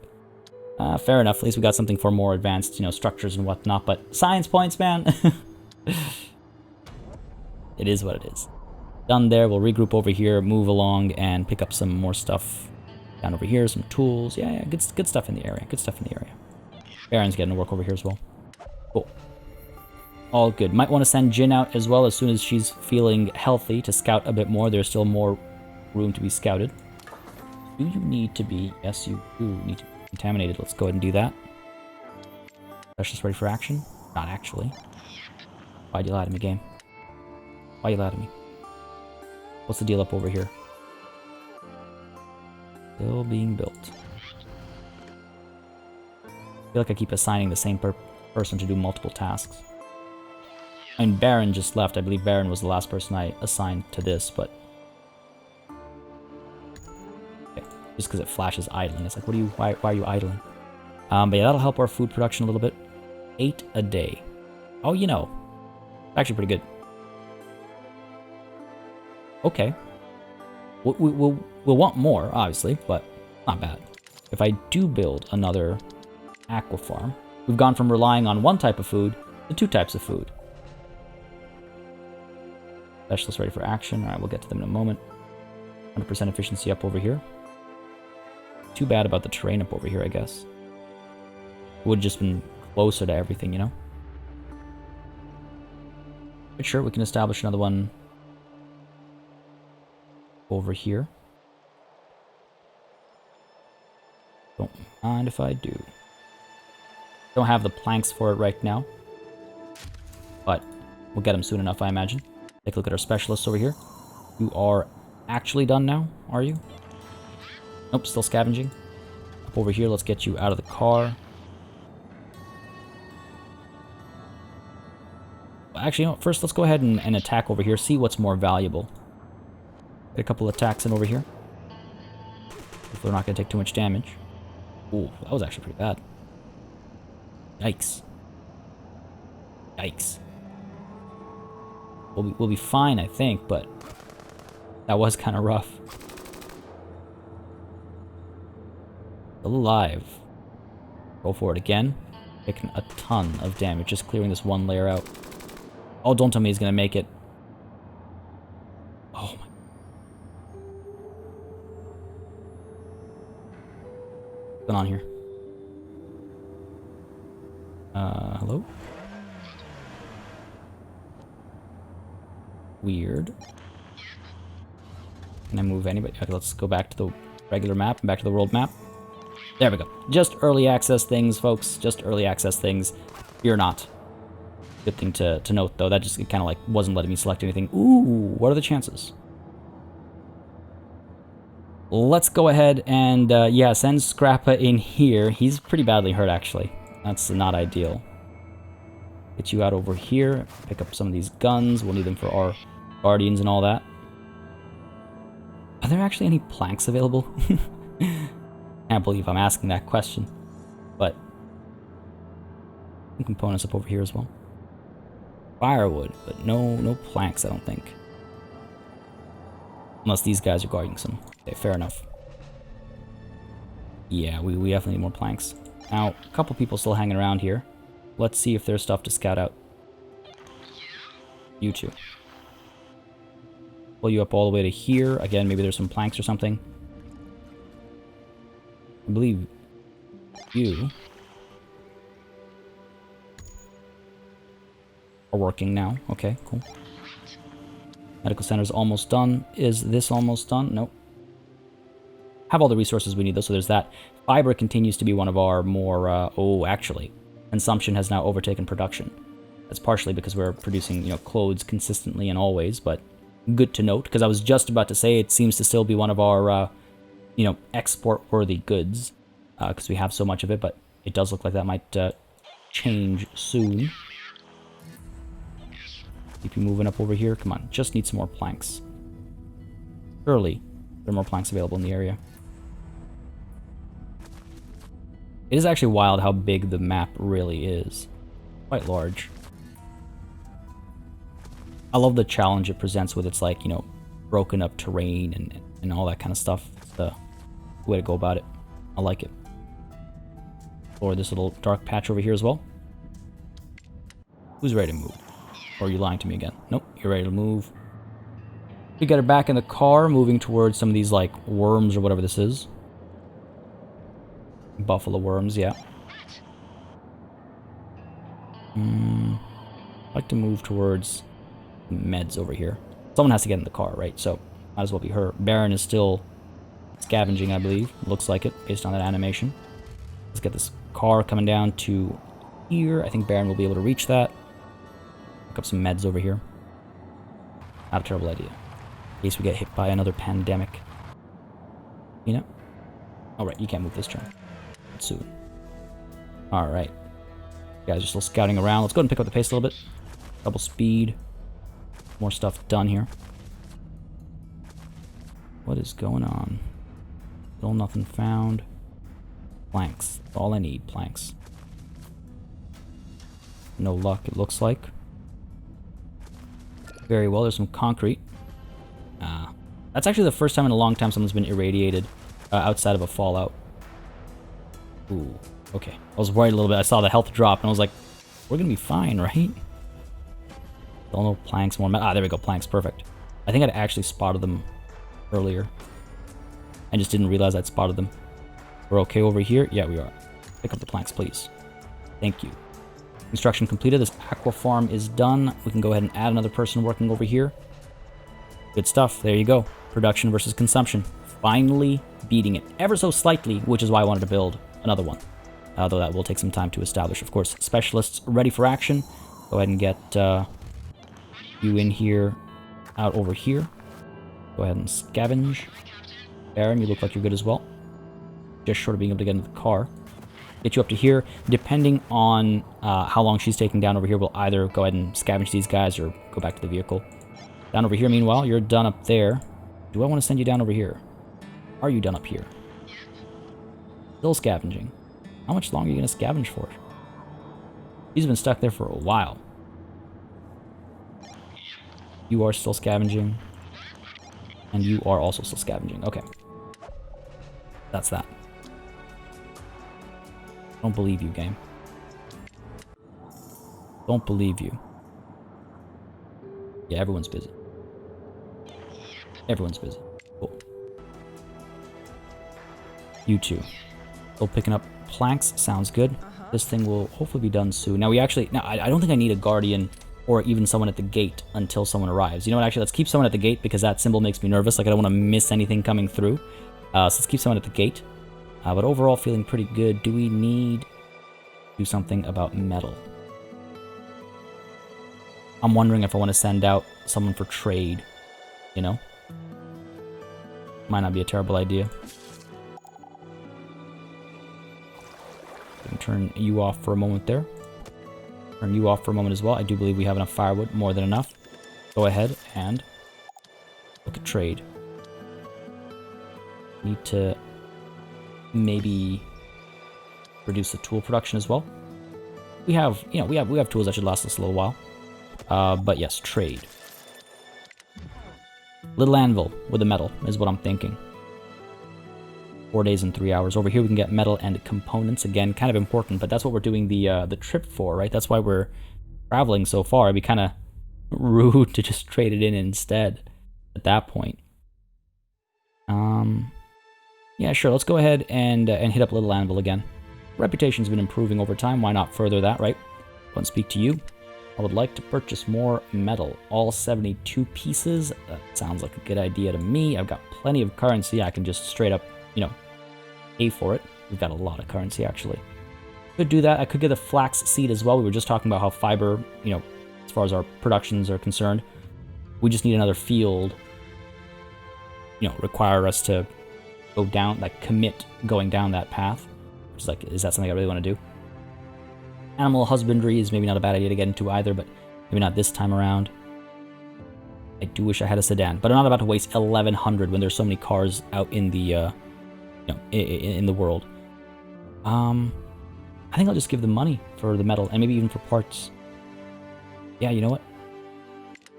Fair enough. At least we got something for more advanced, you know, structures and whatnot. But science points, man. It is what it is. Done there. We'll regroup over here, move along, and pick up some more stuff down over here. Some tools. Yeah, good stuff in the area. Good stuff in the area. Baron's getting to work over here as well. Cool. All good. Might want to send Jin out as well as soon as she's feeling healthy to scout a bit more. There's still more room to be scouted. Do you need to be? Yes, you do need to be contaminated. Let's go ahead and do that. Specialist ready for action? Not actually. Why'd you lie to me, game? Why you lie to me? What's the deal up over here? Still being built. I feel like I keep assigning the same person to do multiple tasks. I mean, Baron just left. I believe Baron was the last person I assigned to this, but... Okay. Just because it flashes idling. It's like, why are you idling? But yeah, that'll help our food production a little bit. 8 a day. Oh, you know. Actually pretty good. Okay. We'll want more, obviously, but not bad. If I do build another aqua farm, we've gone from relying on one type of food to 2 types of food. Specialists ready for action. Alright, we'll get to them in a moment. 100% efficiency up over here. Too bad about the terrain up over here, I guess. Would have just been closer to everything, you know? But sure, we can establish another one over here. Don't mind if I do. Don't have the planks for it right now, but we'll get them soon enough, I imagine. Take a look at our specialists over here. You are actually done now, are you? Nope, still scavenging. Up over here, let's get you out of the car. Actually, you know, first let's go ahead and attack over here, see what's more valuable. Get a couple attacks in over here. If they're not going to take too much damage. Ooh, that was actually pretty bad. Yikes. Yikes. We'll be fine, I think, but that was kind of rough. Still alive. Go for it again. Taking a ton of damage, just clearing this one layer out. Oh, don't tell me he's gonna make it. Oh my. What's going on here? Hello? Weird. Can I move anybody? Okay, let's go back to the regular map and back to the world map. There we go. Just early access things, folks. Just early access things. Fear not. Good thing to note, though. That just kind of like wasn't letting me select anything. Ooh, what are the chances? Let's go ahead and, yeah, send Scrappa in here. He's pretty badly hurt, actually. That's not ideal. Get you out over here. Pick up some of these guns. We'll need them for our guardians and all that. Are there actually any planks available? Can't believe I'm asking that question. But some components up over here as well. Firewood, but no planks, I don't think. Unless these guys are guarding some. Okay, fair enough. Yeah, we definitely need more planks. Now, a couple people still hanging around here. Let's see if there's stuff to scout out. You two. Pull you up all the way to here. Again, maybe there's some planks or something. I believe you are working now. Okay, cool. Medical center's almost done. Is this almost done? Nope. Have all the resources we need, though, so there's that. Fiber continues to be one of our more, oh, actually, consumption has now overtaken production. That's partially because we're producing, you know, clothes consistently and always, but good to note, because I was just about to say it seems to still be one of our, you know, export-worthy goods, because we have so much of it, but it does look like that might change soon. Keep you moving up over here. Come on, just need some more planks. Surely there are more planks available in the area. It is actually wild how big the map really is. Quite large. I love the challenge it presents with its, like, you know, broken up terrain and all that kind of stuff. It's the way to go about it. I like it. Or this little dark patch over here as well. Who's ready to move? Or are you lying to me again? Nope, you're ready to move. We got her back in the car, moving towards some of these, like, worms or whatever this is. Buffalo worms, yeah. I'd like to move towards meds over here. Someone has to get in the car, right? So, might as well be her. Baron is still scavenging, I believe. Looks like it, based on that animation. Let's get this car coming down to here. I think Baron will be able to reach that. Pick up some meds over here. Not a terrible idea. In case we get hit by another pandemic. You know? Alright, you can't move this turn. Soon. Alright. Guys are still scouting around. Let's go ahead and pick up the pace a little bit. Double speed. More stuff done here. What is going on? Still nothing found. Planks. That's all I need. Planks. No luck, it looks like. Very well. There's some concrete. That's actually the first time in a long time someone's been irradiated outside of a fallout. Ooh, okay. I was worried a little bit. I saw the health drop, and I was like, we're gonna be fine, right? Still no planks, more there we go, planks, perfect. I think I'd actually spotted them earlier. I just didn't realize I'd spotted them. We're okay over here? Yeah, we are. Pick up the planks, please. Thank you. Construction completed. This aqua farm is done. We can go ahead and add another person working over here. Good stuff. There you go. Production versus consumption. Finally beating it ever so slightly, which is why I wanted to build another one. Though that will take some time to establish. Of course, specialists ready for action. Go ahead and get you in here, out over here. Go ahead and scavenge. Baron, you look like you're good as well. Just short of being able to get into the car. Get you up to here. Depending on how long she's taking down over here, we'll either go ahead and scavenge these guys or go back to the vehicle. Down over here, meanwhile, you're done up there. Do I want to send you down over here? Are you done up here? Still scavenging. How much longer are you going to scavenge for? He's been stuck there for a while. You are still scavenging. And you are also still scavenging. Okay. That's that. Don't believe you, game. Don't believe you. Yeah, everyone's busy. Everyone's busy. Cool. You two. Still picking up planks. Sounds good. This thing will hopefully be done soon. Now, I don't think I need a guardian or even someone at the gate until someone arrives. You know what, actually, let's keep someone at the gate because that symbol makes me nervous. Like, I don't want to miss anything coming through. So let's keep someone at the gate. But overall, feeling pretty good. Do we need to do something about metal? I'm wondering if I want to send out someone for trade, you know? Might not be a terrible idea. Turn you off for a moment there. Turn you off for a moment as well. I do believe we have enough firewood, more than enough. Go ahead and look at trade. Need to maybe reduce the tool production as well. We have, you know, we have tools that should last us a little while. But yes, trade. Little anvil with the metal is what I'm thinking. 4 days and 3 hours. Over here we can get metal and components. Again, kind of important, but that's what we're doing the trip for, right? That's why we're traveling so far. It'd be kind of rude to just trade it in instead at that point. Yeah, sure. Let's go ahead and hit up Little Anvil again. Reputation's been improving over time. Why not further that, right? Go and speak to you. I would like to purchase more metal. All 72 pieces. That sounds like a good idea to me. I've got plenty of currency. I can just straight up, you know, pay for it. We've got a lot of currency, actually. Could do that. I could get a flax seed as well. We were just talking about how fiber, you know, as far as our productions are concerned, we just need another field, you know, require us to go down, like commit going down that path. Which is like, is that something I really want to do? Animal husbandry is maybe not a bad idea to get into either, but maybe not this time around. I do wish I had a sedan, but I'm not about to waste 1,100 when there's so many cars out in the, you know, in the world. I think I'll just give them money for the metal and maybe even for parts. Yeah, you know what?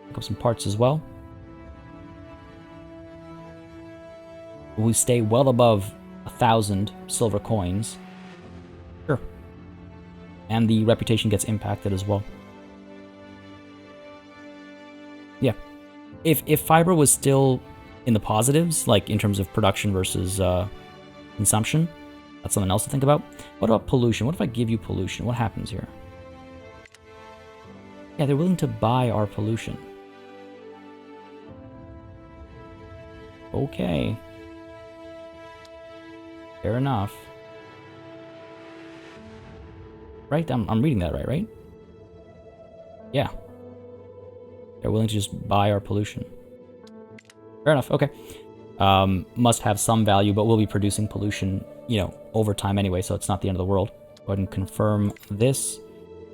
Pick up some parts as well. We stay well above 1,000 silver coins. Sure. And the reputation gets impacted as well. Yeah. If fiber was still in the positives, like in terms of production versus consumption, that's something else to think about. What about pollution? What if I give you pollution? What happens here? Yeah, they're willing to buy our pollution. Okay. Fair enough. Right? I'm reading that right? Yeah. They're willing to just buy our pollution. Fair enough, okay. Must have some value, but we'll be producing pollution, you know, over time anyway, so it's not the end of the world. Go ahead and confirm this.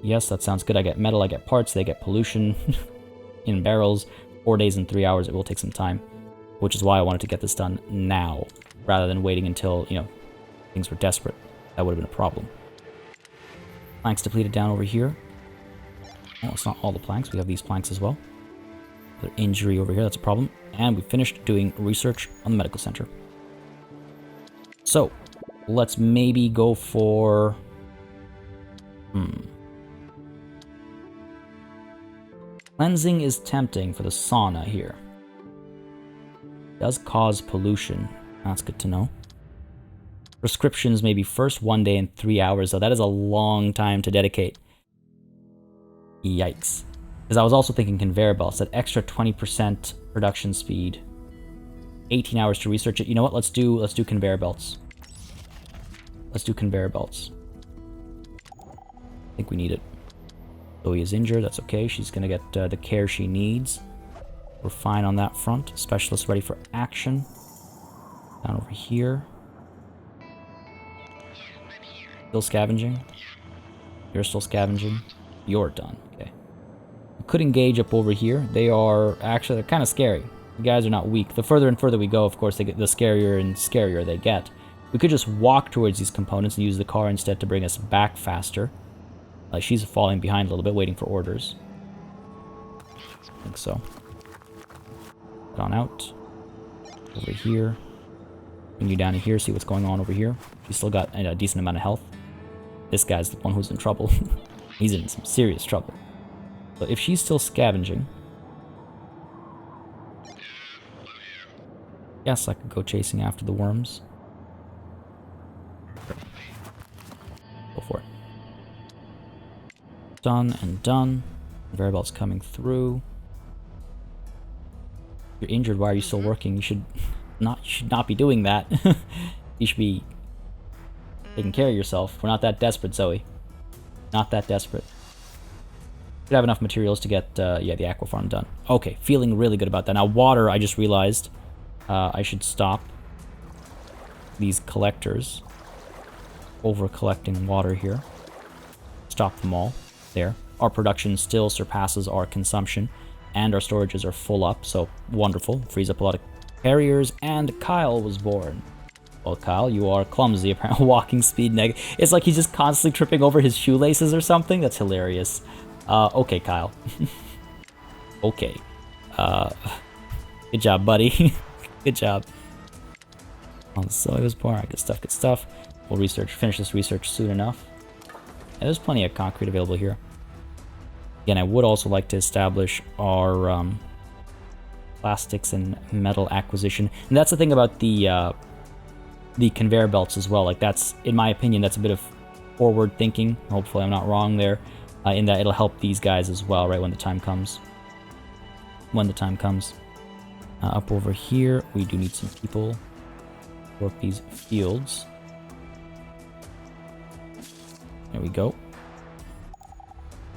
Yes, that sounds good. I get metal, I get parts, they get pollution in barrels. 4 days and 3 hours, it will take some time. Which is why I wanted to get this done now, rather than waiting until, you know, things were desperate. That would have been a problem. Planks depleted down over here. Oh, it's not all the planks. We have these planks as well. Another injury over here. That's a problem. And we finished doing research on the medical center. So, let's maybe go for... Cleansing is tempting for the sauna here. Does cause pollution. That's good to know. Prescriptions maybe first, 1 day and 3 hours, so that is a long time to dedicate. Yikes. Because I was also thinking conveyor belts, that extra 20% production speed. 18 hours to research it. You know what? Let's do conveyor belts. Let's do conveyor belts. I think we need it. Zoe is injured, that's okay. She's gonna get the care she needs. We're fine on that front. Specialist ready for action. Down over here. Still scavenging. You're still scavenging. You're done. Okay. We could engage up over here. They are actually, they're kind of scary. The guys are not weak. The further and further we go, of course, they get the scarier and scarier they get. We could just walk towards these components and use the car instead to bring us back faster. She's falling behind a little bit, waiting for orders. I think so. Head on out. Over here. Bring you down to here, see what's going on over here. She's still got a decent amount of health. This guy's the one who's in trouble. He's in some serious trouble. But if she's still scavenging... Yes, I could go chasing after the worms. Go for it. Done and done. Conveyor belt's coming through. You're injured, why are you still working? You should not be doing that. You should be taking care of yourself. We're not that desperate, Zoe. Not that desperate. Should have enough materials to get yeah, the aqua farm done. Okay, feeling really good about that. Now water, I just realized I should stop these collectors over collecting water here. Stop them all. There. Our production still surpasses our consumption, and our storages are full up, so wonderful. Frees up a lot of carriers, and Kyle was born. Well, Kyle, you are clumsy, apparently. Walking speed negative. It's like he's just constantly tripping over his shoelaces or something. That's hilarious. Okay, Kyle. Okay. Good job, buddy. Good job. So it was born. Alright, good stuff, good stuff. We'll finish this research soon enough. Yeah, there's plenty of concrete available here. Again, I would also like to establish our plastics and metal acquisition. And that's the thing about the conveyor belts as well. Like, that's, in my opinion, that's a bit of forward thinking. Hopefully I'm not wrong there. In that it'll help these guys as well, right, when the time comes. When the time comes. Up over here, we do need some people to work these fields. There we go.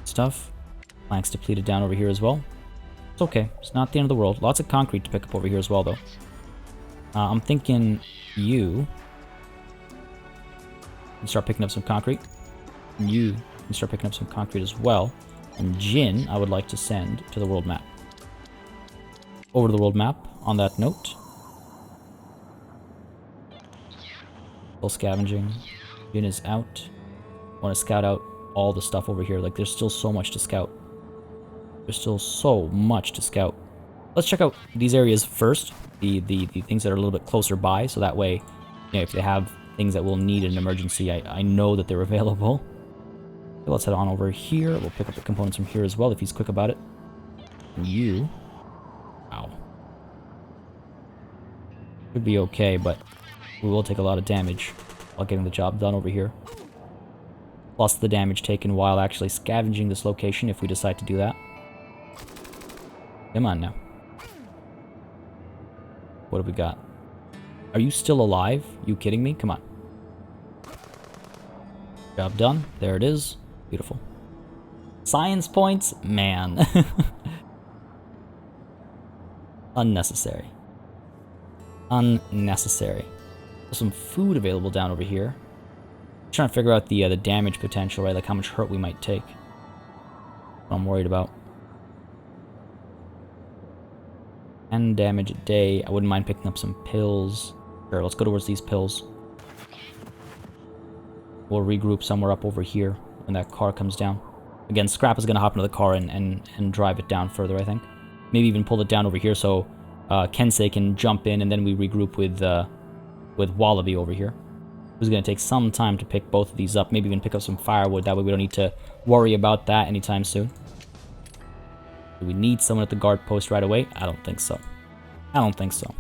Stuff. Planks depleted down over here as well. It's okay. It's not the end of the world. Lots of concrete to pick up over here as well, though. I'm thinking you can start picking up some concrete. You can start picking up some concrete as well. And Jin, I would like to send to the world map. Over to the world map, on that note. Full scavenging. Jin is out. I want to scout out all the stuff over here. Like, there's still so much to scout. There's still so much to scout. Let's check out these areas first. The things that are a little bit closer by, so that way, you know, if they have things that we'll need in an emergency, I know that they're available. Okay, let's head on over here. We'll pick up the components from here as well, if he's quick about it. And you... Ow. Should be okay, but we will take a lot of damage while getting the job done over here. Plus the damage taken while actually scavenging this location, if we decide to do that. Come on now. What have we got? Are you still alive? You kidding me? Come on. Job done. There it is. Beautiful. Science points? Man. Unnecessary. Unnecessary. There's some food available down over here. I'm trying to figure out the damage potential, right? Like how much hurt we might take. What I'm worried about. 10 damage a day. I wouldn't mind picking up some pills. Sure, let's go towards these pills. We'll regroup somewhere up over here when that car comes down. Again, Scrap is going to hop into the car and drive it down further, I think. Maybe even pull it down over here so Kensei can jump in, and then we regroup with Wallaby over here. Who's going to take some time to pick both of these up. Maybe even pick up some firewood. That way we don't need to worry about that anytime soon. Do we need someone at the guard post right away? I don't think so. I don't think so.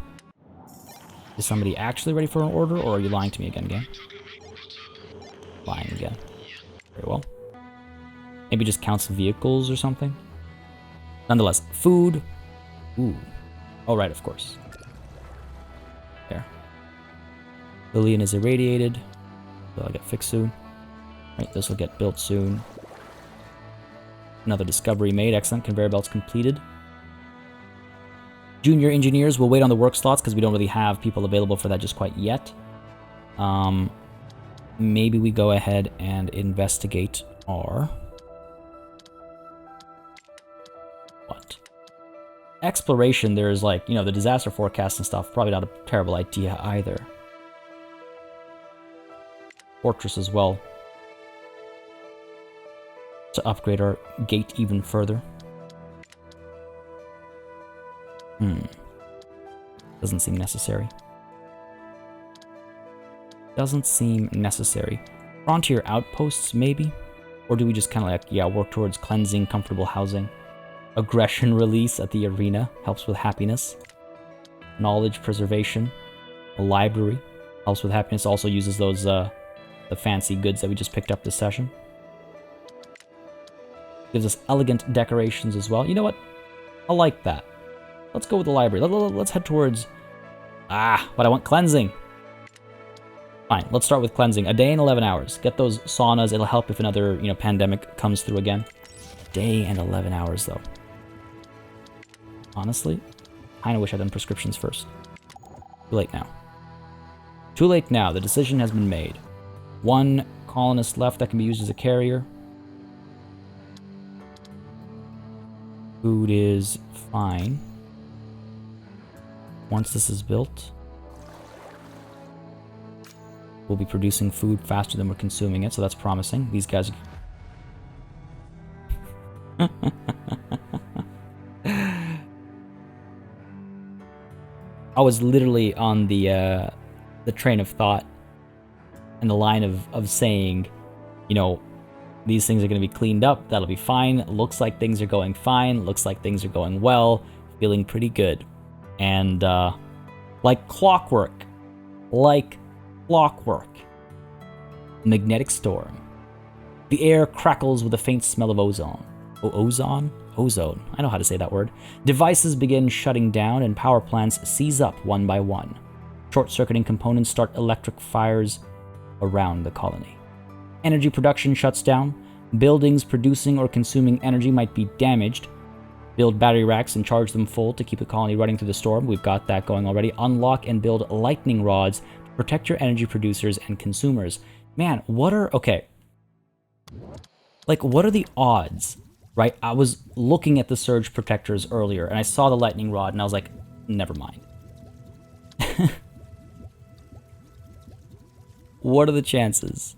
Is somebody actually ready for an order, or are you lying to me again, game? Lying again. Very well. Maybe just count some vehicles or something? Nonetheless, food. Ooh. Oh, right, of course. There. Lillian is irradiated. So I'll get fixed soon. Right, this will get built soon. Another discovery made. Excellent. Conveyor belts completed. Junior engineers will wait on the work slots because we don't really have people available for that just quite yet. Maybe we go ahead and investigate our... What? Exploration, there's like, you know, the disaster forecast and stuff. Probably not a terrible idea either. fortress as well to upgrade our gate even further. Doesn't seem necessary. Doesn't seem necessary. Frontier outposts, maybe? Or do we just kind of like, yeah, work towards cleansing, comfortable housing? Aggression release at the arena helps with happiness. Knowledge preservation. A library helps with happiness. Also uses those, the fancy goods that we just picked up this session. Gives us elegant decorations as well. You know what? I like that. Let's go with the library. Let's head towards... but I want cleansing. Fine, let's start with cleansing. A day and 11 hours. Get those saunas. It'll help if another, pandemic comes through again. A day and 11 hours, though. Honestly, kind of wish I'd done prescriptions first. Too late now. Too late now. The decision has been made. One colonist left that can be used as a carrier. Food is fine. Once this is built, we'll be producing food faster than we're consuming it, so that's promising. These guys... I was literally on the train of thought and the line of saying, these things are going to be cleaned up, that'll be fine, looks like things are going fine, looks like things are going well, feeling pretty good. And, like clockwork, magnetic storm. The air crackles with a faint smell of ozone. Ozone? Ozone. I know how to say that word. Devices begin shutting down and power plants seize up one by one. Short-circuiting components start electric fires around the colony. Energy production shuts down. Buildings producing or consuming energy might be damaged. Build battery racks and charge them full to keep the colony running through the storm. We've got that going already. Unlock and build lightning rods to protect your energy producers and consumers. Man, what are the odds, right? I was looking at the surge protectors earlier, and I saw the lightning rod, and I was like, never mind. What are the chances?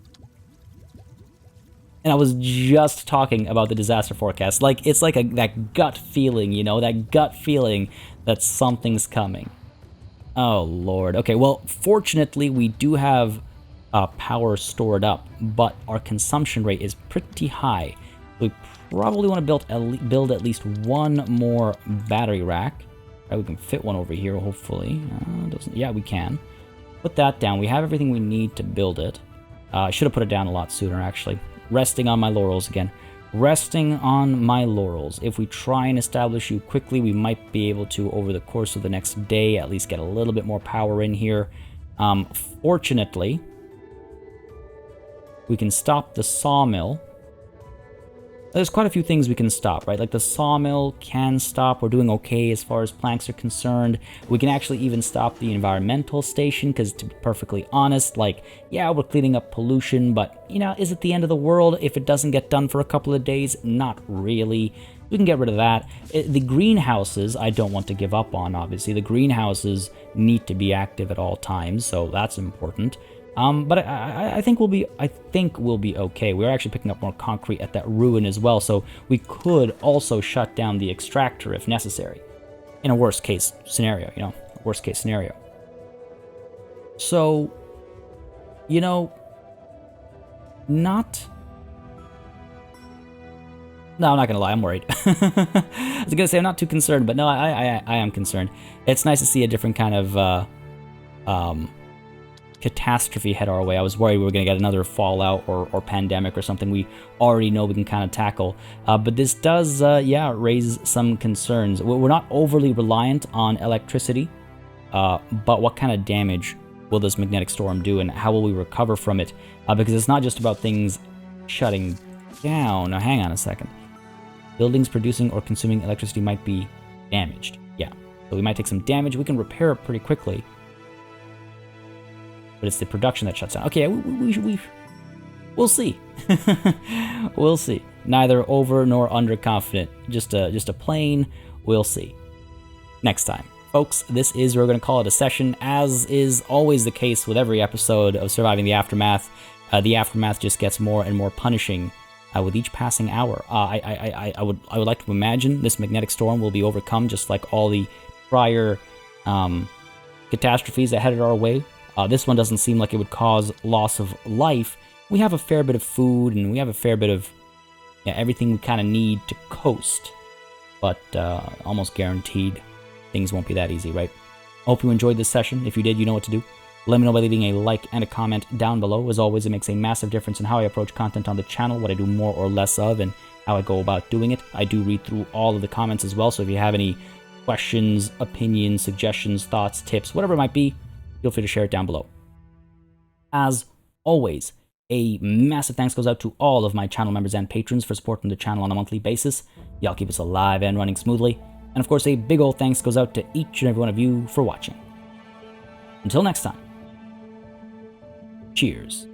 And I was just talking about the disaster forecast. Like, it's like that gut feeling, that gut feeling that something's coming. Oh, Lord. Okay, well, fortunately, we do have power stored up, but our consumption rate is pretty high. We probably want to build at least one more battery rack. Right, we can fit one over here, hopefully. Yeah, we can. Put that down. We have everything we need to build it. I should have put it down a lot sooner, actually. Resting on my laurels again. Resting on my laurels. If we try and establish you quickly, we might be able to, over the course of the next day, at least get a little bit more power in here. Fortunately, we can stop the sawmill. There's quite a few things we can stop, right? Like the sawmill can stop. We're doing okay as far as planks are concerned. We can actually even stop the environmental station, because to be perfectly honest, like, yeah, we're cleaning up pollution, but, is it the end of the world if it doesn't get done for a couple of days? Not really. We can get rid of that. The greenhouses, I don't want to give up on, obviously. The greenhouses need to be active at all times, so that's important. But I think we'll be okay. We're actually picking up more concrete at that ruin as well, so we could also shut down the extractor if necessary. In a worst case scenario, worst case scenario. So, not... No, I'm not gonna lie, I'm worried. I was gonna say I'm not too concerned, but no, I am concerned. It's nice to see a different kind of, catastrophe head our way. I was worried we were going to get another fallout or pandemic or something we already know we can kind of tackle. But this does, raise some concerns. We're not overly reliant on electricity, but what kind of damage will this magnetic storm do, and how will we recover from it? Because it's not just about things shutting down. Now, hang on a second. Buildings producing or consuming electricity might be damaged. Yeah, so we might take some damage. We can repair it pretty quickly. But it's the production that shuts down. Okay, we'll see. We'll see. Neither over nor underconfident. Just a plain we'll see. Next time. Folks, we're going to call it a session, as is always the case with every episode of Surviving the Aftermath. The aftermath just gets more and more punishing with each passing hour. I would like to imagine this magnetic storm will be overcome just like all the prior catastrophes that headed our way. This one doesn't seem like it would cause loss of life. We have a fair bit of food, and we have a fair bit of everything we kind of need to coast. But almost guaranteed things won't be that easy, right? Hope you enjoyed this session. If you did, you know what to do. Let me know by leaving a like and a comment down below. As always, it makes a massive difference in how I approach content on the channel, what I do more or less of, and how I go about doing it. I do read through all of the comments as well, so if you have any questions, opinions, suggestions, thoughts, tips, whatever it might be, feel free to share it down below. As always, a massive thanks goes out to all of my channel members and patrons for supporting the channel on a monthly basis. Y'all keep us alive and running smoothly. And of course, a big old thanks goes out to each and every one of you for watching. Until next time, cheers.